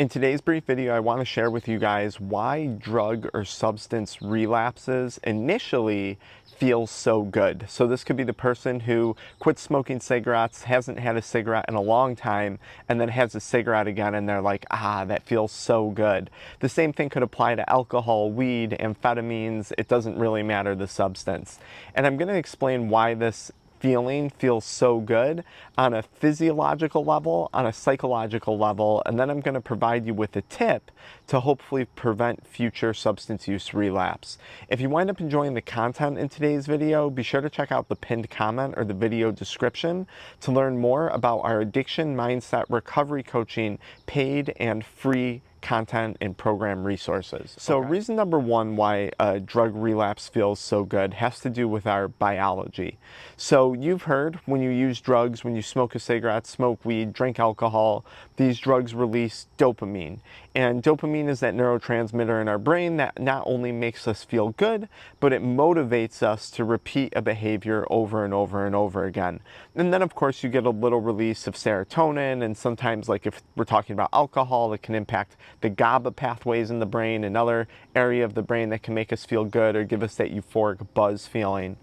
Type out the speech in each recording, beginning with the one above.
In today's brief video, I want to share with you guys why drug or substance relapses initially feel so good. So this could be the person who quit smoking cigarettes, hasn't had a cigarette in a long time, and then has a cigarette again and they're like, ah, that feels so good. The same thing could apply to alcohol, weed, amphetamines. It doesn't really matter the substance. And I'm going to explain why this feeling feels so good on a physiological level, on a psychological level, and then I'm going to provide you with a tip to hopefully prevent future substance use relapse. If you wind up enjoying the content in today's video, be sure to check out the pinned comment or the video description to learn more about our addiction mindset recovery coaching paid and free content and program resources. So reason number one why drug relapse feels so good has to do with our biology. So you've heard when you use drugs, when you smoke a cigarette, smoke weed, drink alcohol, these drugs release dopamine. And dopamine is that neurotransmitter in our brain that not only makes us feel good, but it motivates us to repeat a behavior over and over and over again. And then of course you get a little release of serotonin, and sometimes, like if we're talking about alcohol, it can impact the GABA pathways in the brain, another area of the brain that can make us feel good or give us that euphoric buzz feeling.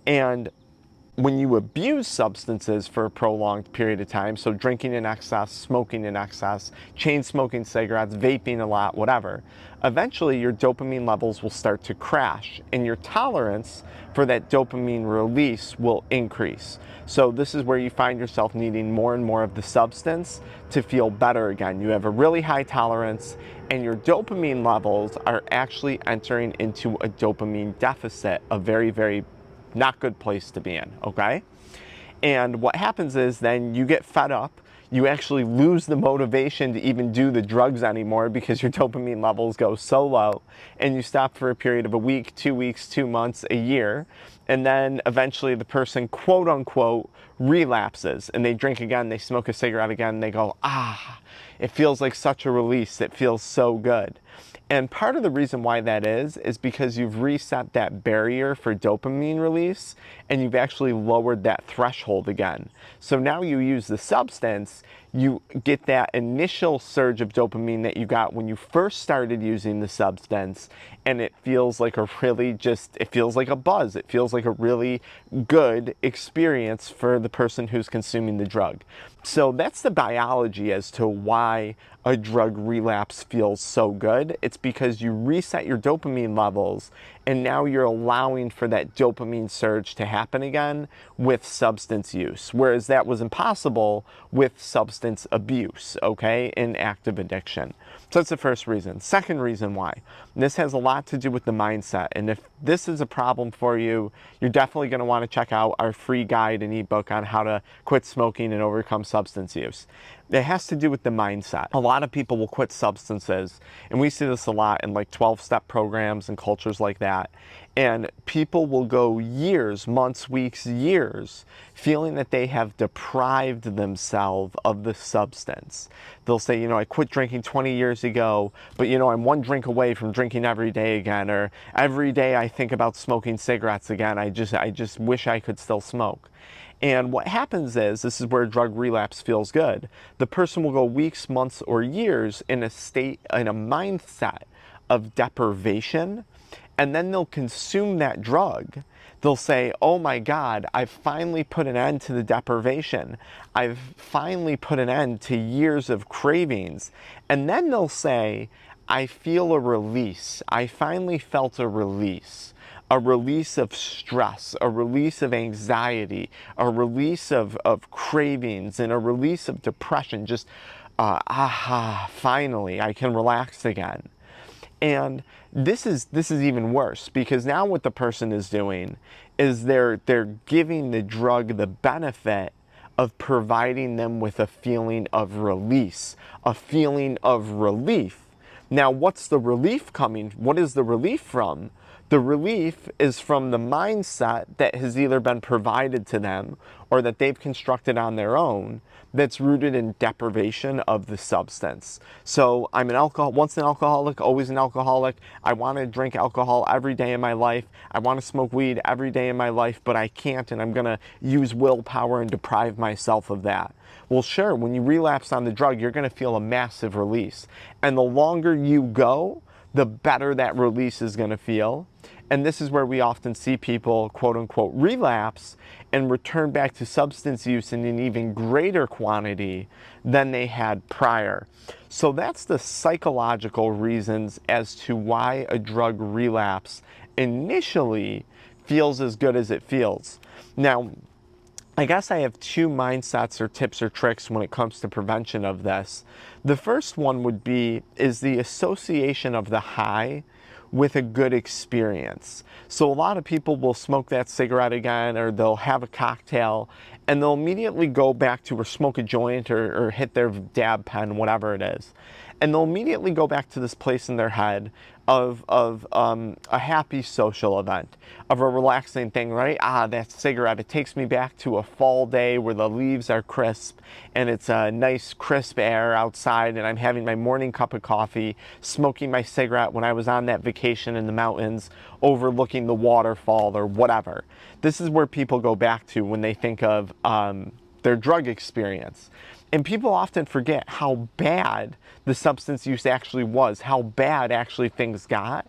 And when you abuse substances for a prolonged period of time, so drinking in excess, smoking in excess, chain smoking cigarettes, vaping a lot, whatever, eventually your dopamine levels will start to crash and your tolerance for that dopamine release will increase. So this is where you find yourself needing more and more of the substance to feel better again. You have a really high tolerance and your dopamine levels are actually entering into a dopamine deficit, a very, very not good place to be in, okay? And what happens is then you get fed up, you actually lose the motivation to even do the drugs anymore because your dopamine levels go so low, and you stop for a period of a week, 2 weeks, 2 months, a year, and then eventually the person, quote unquote, relapses, and they drink again, they smoke a cigarette again, and they go, ah, it feels like such a release, it feels so good. And part of the reason why that is because you've reset that barrier for dopamine release and you've actually lowered that threshold again. So now you use the substance, you get that initial surge of dopamine that you got when you first started using the substance, and it feels like a really it feels like a buzz. It feels like a really good experience for the person who's consuming the drug. So that's the biology as to why a drug relapse feels so good. It's because you reset your dopamine levels and now you're allowing for that dopamine surge to happen again with substance use, whereas that was impossible with substance abuse, okay, in active addiction. So that's the first reason. Second reason why. This has a lot to do with the mindset, and if this is a problem for you, you're definitely going to want to check out our free guide and ebook on how to quit smoking and overcome substance use. It has to do with the mindset. A lot of people will quit substances, and we see this a lot in like 12-step programs and cultures like that. And people will go years, months, weeks, years, feeling that they have deprived themselves of the substance. They'll say, you know, I quit drinking 20 years ago, but you know, I'm one drink away from drinking every day again, or every day I think about smoking cigarettes again. I just wish I could still smoke. And what happens is, this is where drug relapse feels good. The person will go weeks, months, or years in a mindset of deprivation, and then they'll consume that drug. They'll say, oh my God, I've finally put an end to the deprivation. I've finally put an end to years of cravings. And then they'll say, I feel a release. I finally felt a release of stress, a release of anxiety, a release of cravings, and a release of depression. Just, finally, I can relax again. And this is even worse, because now what the person is doing is they're giving the drug the benefit of providing them with a feeling of release, a feeling of relief. Now, what's the relief coming? What is the relief from? The relief is from the mindset that has either been provided to them or that they've constructed on their own, that's rooted in deprivation of the substance. So I'm once an alcoholic, always an alcoholic. I want to drink alcohol every day in my life. I want to smoke weed every day in my life, but I can't, and I'm going to use willpower and deprive myself of that. Well, sure, when you relapse on the drug, you're going to feel a massive release. And the longer you go, the better that release is going to feel. And this is where we often see people, quote unquote, relapse and return back to substance use in an even greater quantity than they had prior. So that's the psychological reasons as to why a drug relapse initially feels as good as it feels. Now, I guess I have two mindsets or tips or tricks when it comes to prevention of this. The first one is the association of the high with a good experience. So a lot of people will smoke that cigarette again, or they'll have a cocktail, and they'll immediately go back to or smoke a joint or hit their dab pen, whatever it is. And they'll immediately go back to this place in their head of a happy social event, of a relaxing thing, right? That cigarette, it takes me back to a fall day where the leaves are crisp and it's a nice crisp air outside, and I'm having my morning cup of coffee, smoking my cigarette when I was on that vacation in the mountains overlooking the waterfall or whatever. This is where people go back to when they think of their drug experience. And people often forget how bad the substance use actually was, how bad actually things got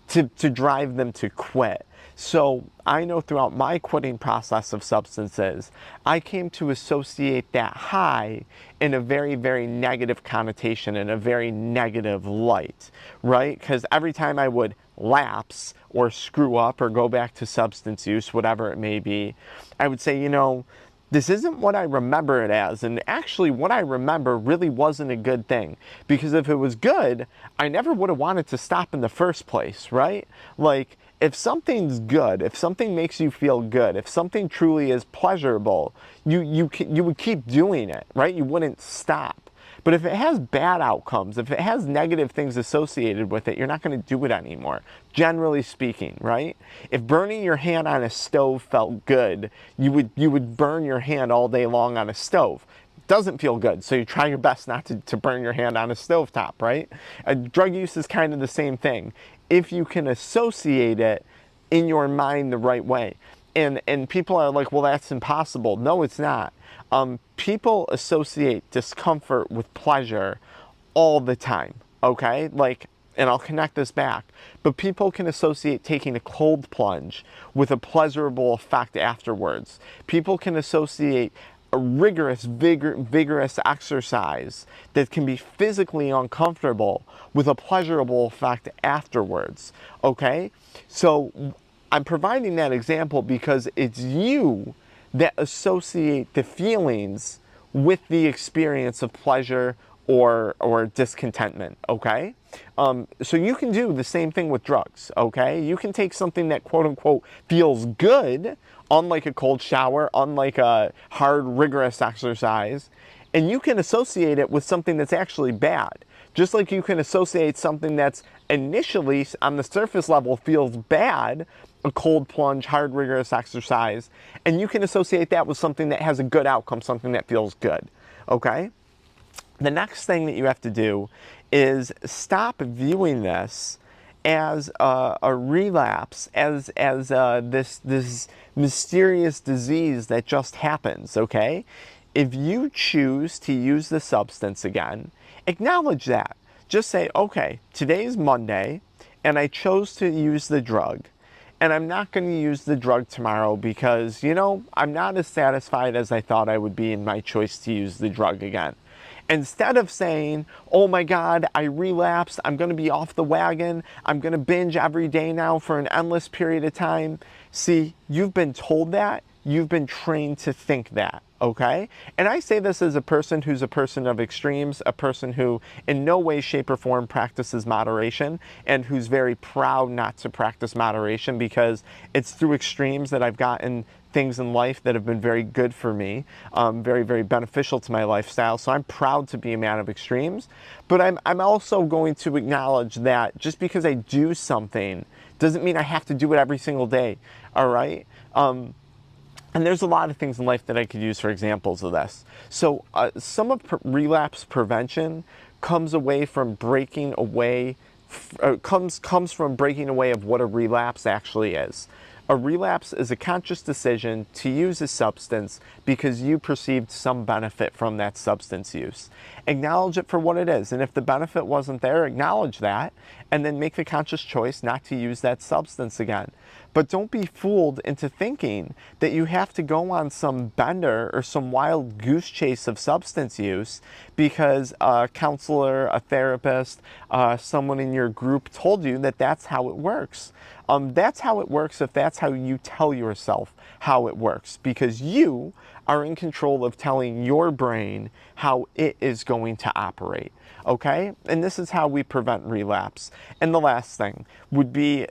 to drive them to quit. So I know throughout my quitting process of substances, I came to associate that high in a very, very negative connotation, in a very negative light, right? Because every time I would lapse or screw up or go back to substance use, whatever it may be, I would say, this isn't what I remember it as. And actually what I remember really wasn't a good thing, because if it was good, I never would have wanted to stop in the first place, right? Like, if something's good, if something makes you feel good, if something truly is pleasurable, you would keep doing it, right? You wouldn't stop. But if it has bad outcomes, if it has negative things associated with it, you're not going to do it anymore, generally speaking, right? If burning your hand on a stove felt good, you would burn your hand all day long on a stove. It doesn't feel good, so you try your best not to burn your hand on a stovetop, right? Drug use is kind of the same thing, if you can associate it in your mind the right way. And people are like, well, that's impossible. No, it's not. People associate discomfort with pleasure all the time, okay? And I'll connect this back, but people can associate taking a cold plunge with a pleasurable effect afterwards. People can associate a rigorous, vigorous exercise that can be physically uncomfortable with a pleasurable effect afterwards, okay? So I'm providing that example because it's you that associate the feelings with the experience of pleasure or discontentment, okay? So you can do the same thing with drugs, okay? You can take something that quote unquote feels good, unlike a cold shower, unlike a hard, rigorous exercise, and you can associate it with something that's actually bad. Just like you can associate something that's initially on the surface level feels bad, a cold plunge, hard, rigorous exercise, and you can associate that with something that has a good outcome, something that feels good, okay? The next thing that you have to do is stop viewing this as a relapse, as this mysterious disease that just happens, okay? If you choose to use the substance again, acknowledge that. Just say, okay, today's Monday, and I chose to use the drug, and I'm not going to use the drug tomorrow because, I'm not as satisfied as I thought I would be in my choice to use the drug again. Instead of saying, oh my God, I relapsed, I'm going to be off the wagon, I'm going to binge every day now for an endless period of time. See, you've been told that, you've been trained to think that, okay? And I say this as a person who's a person of extremes, a person who in no way, shape, or form practices moderation, and who's very proud not to practice moderation, because it's through extremes that I've gotten things in life that have been very good for me, very, very beneficial to my lifestyle. So I'm proud to be a man of extremes. But I'm also going to acknowledge that just because I do something doesn't mean I have to do it every single day, all right? And there's a lot of things in life that I could use for examples of this. So some of relapse prevention comes away from breaking away, comes from breaking away of what a relapse actually is. A relapse is a conscious decision to use a substance because you perceived some benefit from that substance use. Acknowledge it for what it is, and if the benefit wasn't there, acknowledge that, and then make the conscious choice not to use that substance again. But don't be fooled into thinking that you have to go on some bender or some wild goose chase of substance use because a counselor, a therapist, someone in your group told you that that's how it works. That's how it works if that's how you tell yourself how it works, because you are in control of telling your brain how it is going to operate, okay? And this is how we prevent relapse. And the last thing would be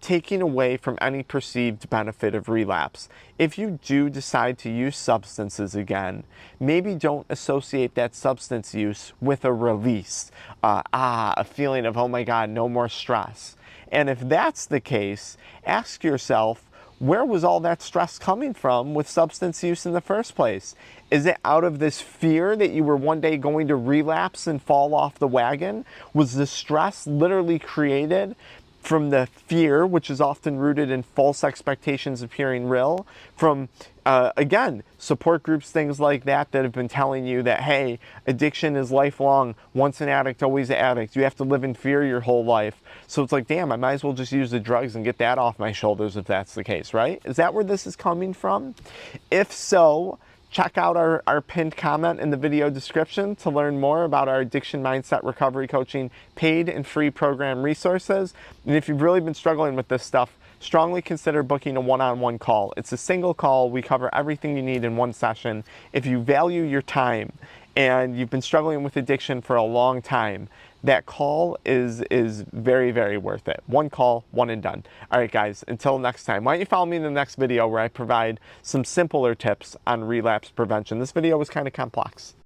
taking away from any perceived benefit of relapse. If you do decide to use substances again, maybe don't associate that substance use with a release, a feeling of, oh my God, no more stress. And if that's the case, ask yourself, where was all that stress coming from with substance use in the first place? Is it out of this fear that you were one day going to relapse and fall off the wagon? Was the stress literally created from the fear, which is often rooted in false expectations appearing real, from, again, support groups, things like that have been telling you that, hey, addiction is lifelong. Once an addict, always an addict. You have to live in fear your whole life. So it's like, damn, I might as well just use the drugs and get that off my shoulders if that's the case, right? Is that where this is coming from? If so, check out our pinned comment in the video description to learn more about our Addiction Mindset Recovery Coaching paid and free program resources. And if you've really been struggling with this stuff, strongly consider booking a one-on-one call. It's a single call. We cover everything you need in one session. If you value your time and you've been struggling with addiction for a long time, that call is very, very worth it. One call, one and done. All right, guys, until next time, why don't you follow me in the next video where I provide some simpler tips on relapse prevention. This video was kind of complex.